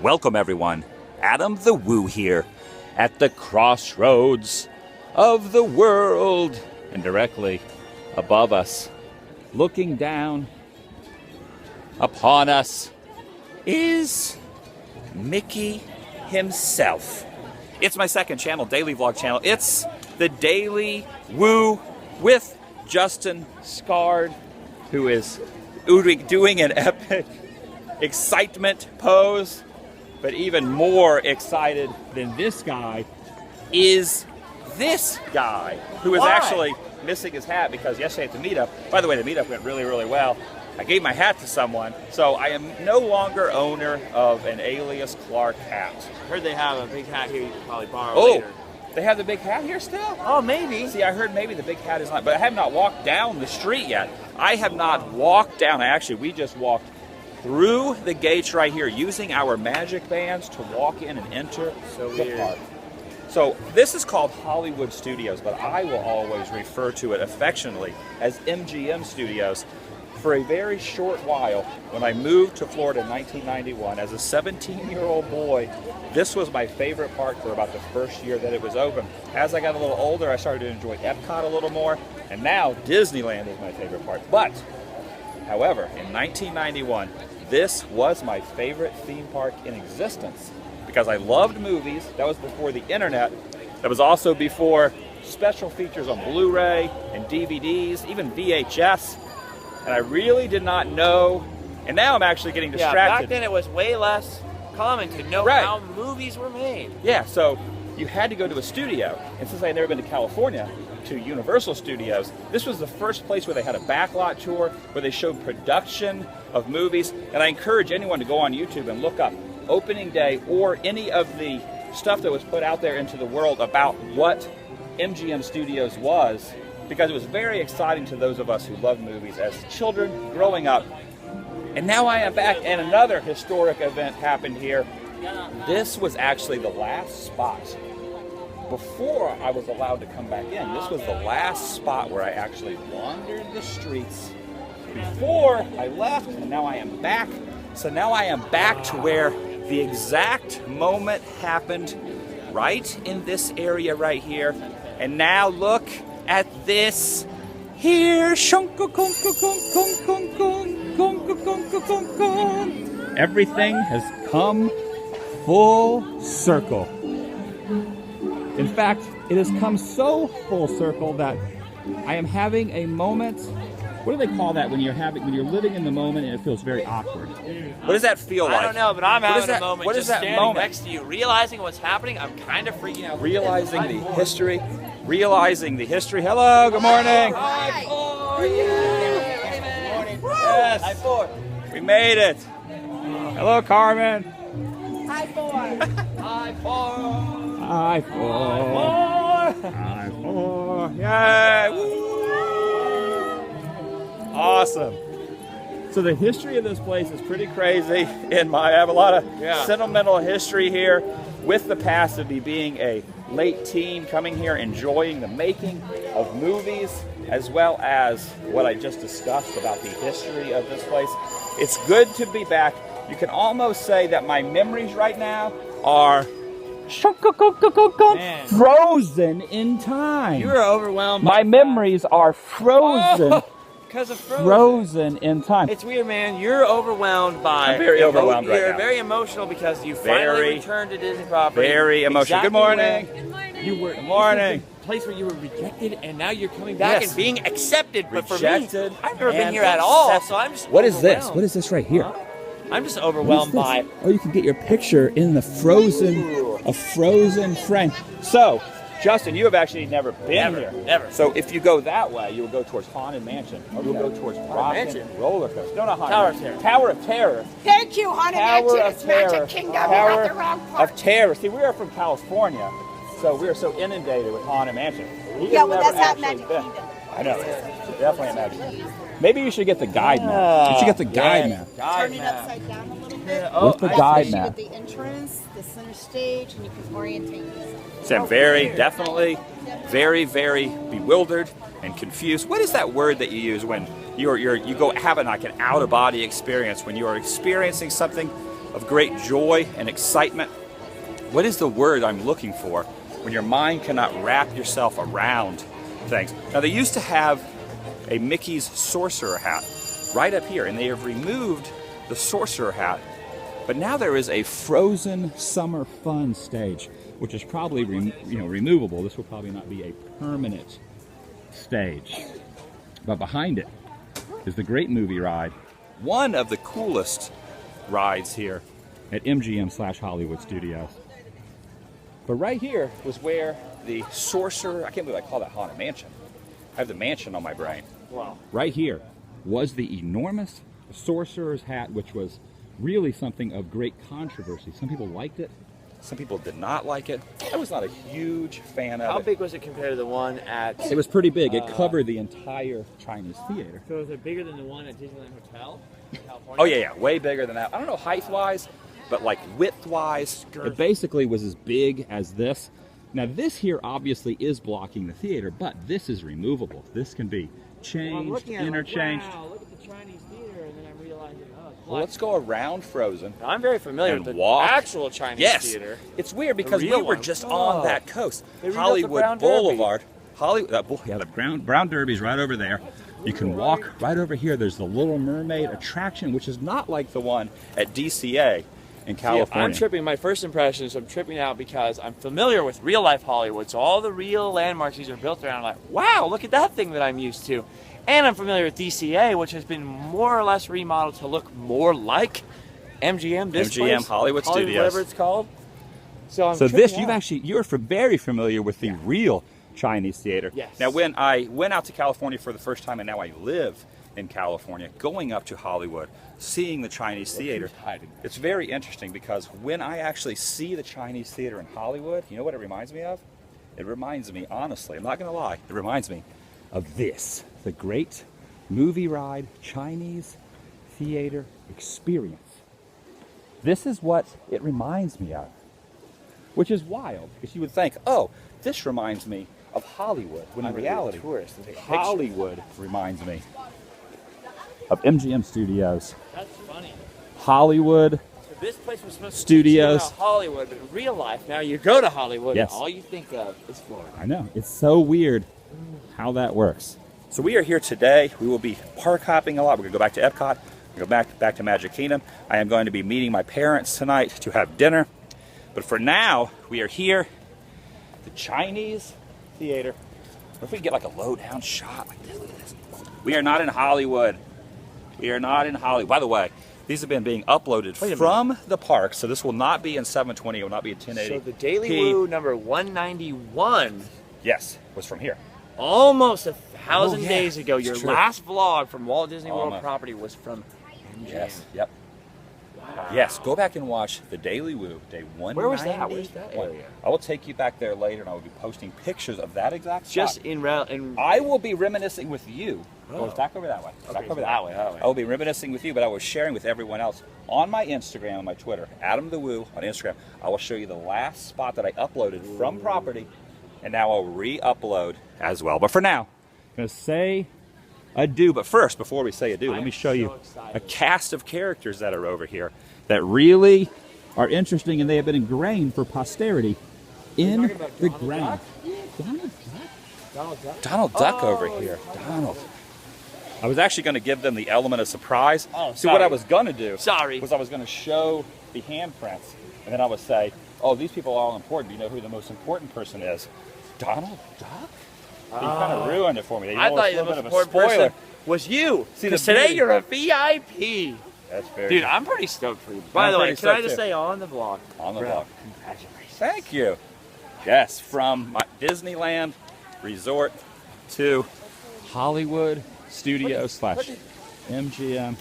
Welcome everyone, Adam the Woo here at the crossroads of the world. And directly above us, looking down upon us, is Mickey himself. It's my second channel, daily vlog channel. It's the Daily Woo with Justin Scard, who is doing an epic excitement pose. But even more excited than this guy is this guy, who is actually missing his hat because yesterday at the meetup, by the way, the meetup went really, really well. I gave my hat to someone, so I am no longer owner of an Alias Clark hat. I heard they have a big hat here you can probably borrow later. They have the big hat here still? Oh, maybe. See, I heard maybe the big hat is not, but I have not walked down the street yet. I have not walked down. Actually, we just walked through the gates right here using our magic bands to walk in and enter the park. So this is called Hollywood Studios, but I will always refer to it affectionately as MGM Studios. For a very short while, when I moved to Florida in 1991, as a 17-year-old boy, this was my favorite park for about the first year that it was open. As I got a little older, I started to enjoy Epcot a little more, and now Disneyland is my favorite park. But, however, in 1991, this was my favorite theme park in existence because I loved movies. That was before the internet. That was also before special features on Blu-ray and DVDs, even VHS. And I really did not know, and now I'm actually getting distracted. Yeah, back then it was way less common to know how movies were made. Yeah, so you had to go to a studio. And since I had never been to California, to Universal Studios, this was the first place where they had a backlot tour, where they showed production of movies. And I encourage anyone to go on YouTube and look up opening day or any of the stuff that was put out there into the world about what MGM Studios was, because it was very exciting to those of us who loved movies as children growing up. And now I am back, and another historic event happened here. This was actually the last spot before I was allowed to come back in. This was the last spot where I actually wandered the streets before I left, and now I am back. So now I am back to where the exact moment happened, right in this area right here. And now look at this here. Everything has come full circle. In fact, it has come so full circle that I am having a moment. What do they call that when you're living in the moment and it feels very awkward? What does that feel like? I don't know, but I'm having a moment. What is that standing moment? Next to you, realizing what's happening. I'm kind of freaking out. Realizing the history. Hello, good morning. Hi. Yes. Hi, four. We made it. Hello, Carmen. Hi, four. Hi, four. Hi, four. Hi, four. Yay. Woo. Awesome. So the history of this place is pretty crazy. I have a lot of sentimental history here with the past of me being a late teen, coming here, enjoying the making of movies, as well as what I just discussed about the history of this place. It's good to be back. You can almost say that my memories right now are frozen in time. You were overwhelmed. My memories are frozen. Because of Frozen in time. It's weird, man. You're overwhelmed by. I'm very overwhelmed right now. You're very emotional because you finally returned to Disney property. Very emotional. Exactly. Good morning. Good morning. You were. Good morning. The place where you were rejected, and now you're coming back and being accepted. But Rejected for me, I've never been and here at all, accepted. so I'm just. What is this? overwhelmed. What is this right here? I'm just overwhelmed by. Oh, you can get your picture in the frozen frame. So, Justin, you have actually never been here. Never. So if you go that way, you will go towards Haunted Mansion. You'll go towards Mansion Roller Coaster. No, not Haunted Mansion. Tower of Terror. Thank you, Haunted Mansion. It's Magic Kingdom. You got the wrong part. of Terror. See, we are from California, so we are so inundated with Haunted Mansion. Yeah, well, that's not Magic Kingdom. I know. Definitely a Magic Kingdom. Maybe you should get the guide map. You should get the guide map. Turn it upside down a little bit. What's the guide map? With the entrance, the center stage, and you can orientate yourself. So I'm definitely very bewildered and confused. What is that word that you use when you go having like an out-of-body experience, when you are experiencing something of great joy and excitement. What is the word I'm looking for when your mind cannot wrap yourself around things? Now, they used to have a Mickey's sorcerer hat right up here, and they have removed the sorcerer hat, but now there is a Frozen Summer Fun stage, which is probably removable. This will probably not be a permanent stage. But behind it is the Great Movie Ride, one of the coolest rides here at MGM/Hollywood Studios. But right here was where the sorcerer, I can't believe I call that Haunted Mansion. I have the mansion on my brain. Wow. Right here was the enormous sorcerer's hat, which was really something of great controversy. Some people liked it, some people did not like it. I was not a huge fan of it. How big was it compared to the one at... It was pretty big. It covered the entire Chinese theater. So is it bigger than the one at Disneyland Hotel in California? Oh yeah, way bigger than that. I don't know height-wise, but like width-wise, it basically was as big as this. Now this here obviously is blocking the theater, but this is removable. This can be changed, interchanged. Wow, look at the Chinese theater, and then I'm realizing, well, let's go around Frozen. I'm very familiar with the actual Chinese theater. It's weird because we were just on that coast. Hollywood the Boulevard. The Brown Derby's right over there. You can walk right over here. There's the Little Mermaid attraction, which is not like the one at DCA in California. I'm tripping. My first impressions, I'm tripping out because I'm familiar with real life Hollywood. So all the real landmarks these are built around, I'm like, wow, look at that thing that I'm used to. And I'm familiar with DCA, which has been more or less remodeled to look more like MGM. MGM Hollywood Studios, whatever it's called. So you're very familiar with the real Chinese theater. Yes. Now, when I went out to California for the first time, and now I live in California, going up to Hollywood, seeing the Chinese theater, it's very interesting because when I actually see the Chinese theater in Hollywood, you know what it reminds me of? It reminds me, honestly, I'm not going to lie, it reminds me of this, the Great Movie Ride Chinese Theater Experience. This is what it reminds me of, which is wild, because you would think, oh, this reminds me of Hollywood, when in reality, Hollywood reminds me of MGM Studios. That's funny. Hollywood So this place was supposed Studios. to be Hollywood, but in real life, now you go to Hollywood, Yes. and all you think of is Florida. I know, it's so weird how that works. So we are here today. We will be park hopping a lot. We're going to go back to Epcot. We'll go back to Magic Kingdom. I am going to be meeting my parents tonight to have dinner. But for now, we are here, the Chinese Theater. What if we get like a low-down shot like this? Look at this. We are not in Hollywood. We are not in Hollywood. By the way, these have been being uploaded from the park, so this will not be in 720. It will not be in 1080. So the Daily Woo number 191. Yes, was from here. Almost 1,000 days ago, It's your true. last vlog from Walt Disney World Almost. property was from MGM. Yes. Yep. Yes, go back and watch the Daily Woo, day 190. Where was that? Where's that area? I will take you back there later, and I will be posting pictures of that exact spot. Just in I will be reminiscing with you. Oh. Back over that way. Back Okay, over so that way. I will be reminiscing with you, but I was sharing with everyone else on my Instagram and my Twitter, Adam the Woo on Instagram. I will show you the last spot that I uploaded from property, and now I'll re-upload as well. But for now, I'm going to say adieu. But first, before we say adieu, let me show you a cast of characters that are over here that really are interesting, and they have been ingrained for posterity in the ground. Donald Duck over here. Donald. I was actually going to give them the element of surprise. See, what I was going to do was I was going to show the handprints, and then I would say, oh, these people are all important. Do you know who the most important person is? Donald Duck? You kind of ruined it for me. I thought the most important person was you. See, because today you're a VIP. That's very Dude, I'm pretty stoked for you. By the way, can I just say on the vlog? On the vlog. Congratulations. Thank you. Yes, from my Disneyland Resort to Hollywood Studios / MGM.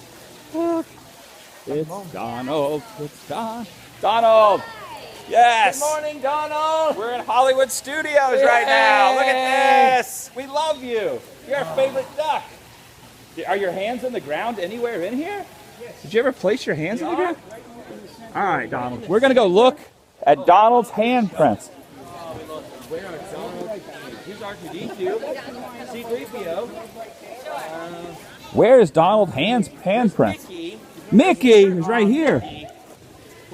Look, it's Donald. It's Donald. Yes. Good morning, Donald. We're in Hollywood Studios right now. Look at this. We love you. You're our favorite duck. Are your hands in the ground anywhere in here? Yes. Did you ever place your hands in the ground? All right, Donald. We're going to go look at Donald's handprints. Where are Donald? Here's R2-D2, C-3PO. Where is Donald's handprints? Mickey is right here.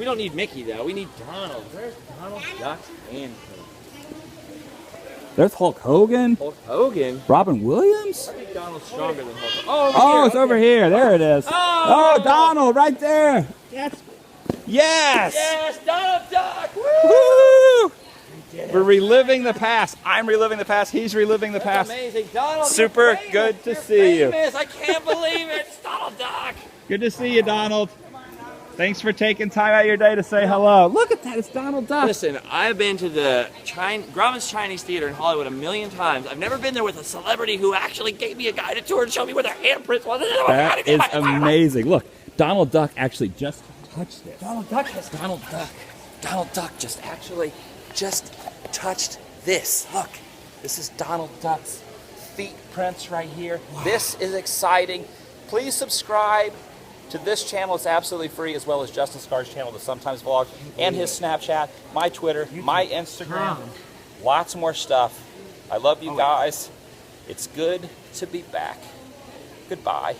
We don't need Mickey though. We need Donald. Where's Donald Duck and There's Hulk Hogan. Hulk Hogan? Robin Williams? I think Donald's stronger than Hulk Hogan. Oh, it's over here. There it is. Oh, Donald, right there. Yes. Yes, Donald Duck. Woo! We're reliving the past. I'm reliving the past. He's reliving the past. Amazing, Donald. Super good to see you. I can't believe it. It's Donald Duck. Good to see you, Donald. Thanks for taking time out of your day to say hello. Look at that. It's Donald Duck. Listen, I've been to the Grauman's Chinese Theater in Hollywood a million times. I've never been there with a celebrity who actually gave me a guided tour and showed me where their handprints was. That is amazing. Look, Donald Duck actually just touched it. Donald Duck just actually touched this. Look, this is Donald Duck's feet prints right here. Wow. This is exciting. Please subscribe to this channel. It's absolutely free, as well as Justin Scar's channel, the Sometimes Vlog, and his Snapchat, my Twitter, my Instagram. Lots more stuff. I love you guys. It's good to be back. Goodbye.